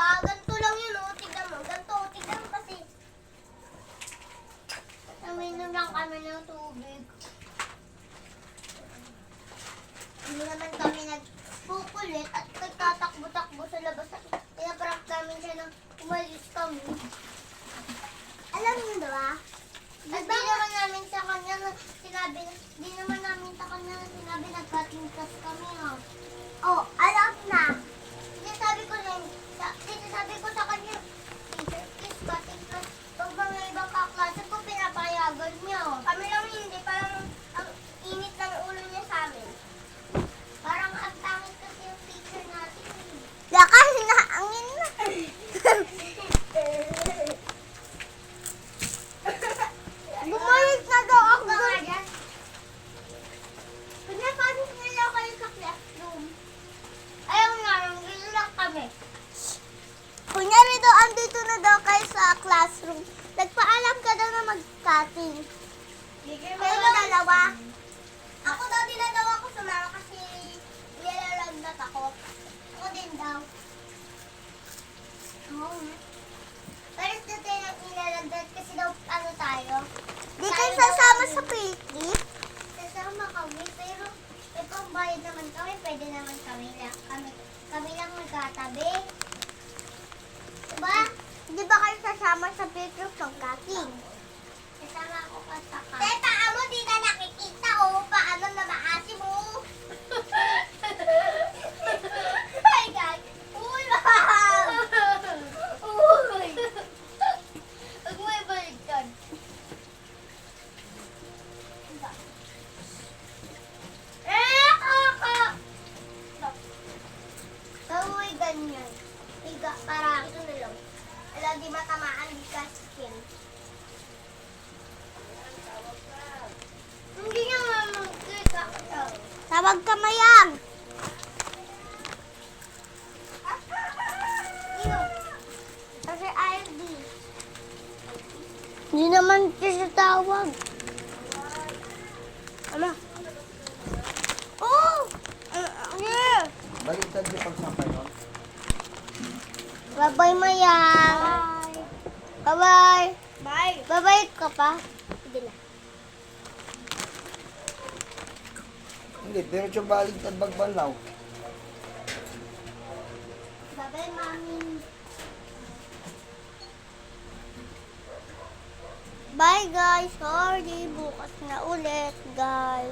ba? Ganito lang yun, oh. Tignan mo. Ganito, tignan mo kasi. Naminom lang kami ng tubig. Hindi naman kami nagpukulit at nagtatakbo-takbo sa labas. Pinaprank namin siya nang umalis kami. Alam niyo ba? At di naman namin sa kanya sinabi, di naman namin sa kanya sinabi nag-cutting class kami, ha. Oh, alam na. Sinasabi ko sa kanya, teacher, please, cutting class. Pag mga ibang kaklase ko, pinapayagan niya. Kami lang hindi, parang ang init ng ulo niya sa amin. Parang ang tangit kasi yung teacher natin. Lakas na, angin na. Bumalik na daw ako doon. Pinapasok nila kayo sa classroom. Ayaw nga, nandito lang kami. Kunyari daw, andito na daw kayo sa classroom. Nagpaalam ka daw na mag-cutting. Kayo dalawa. Ako daw, di na daw ako sumama kasi nilalagnat ako. Ako din daw. Oo. Pero ito tayo nilalagnat kasi daw ano tayo. Di kayo sasama sa picnic? Sasama kami, pero may pambayad naman kami. Pwede naman kami lang magkatabi. Diba? Di ba kayo sasama sa picnic ng cutting? Sasama ako pa sa cutting. Te, paano di na nakikita o paano na maasi mo? Hi guys! Uy! Uy! Huwag mo ibaliktad. Uy, ganyan. Higa, para ito na lang. Alam, di matamaan, di ka skin. Hindi niya mamagkita. Tawag ka mayang. Kasi ID. Hindi naman siya tawag. Ano? Oh! Yeah! Baliktad yung pagsampay nun. Bye-bye, mayang. Bye-bye. Bye. Bye-bye ka pa. Hindi na. Hindi, pero yung baliktad bagbalaw. Bye-bye, mami. Bye, guys. Sorry. Bukas na ulit, guys.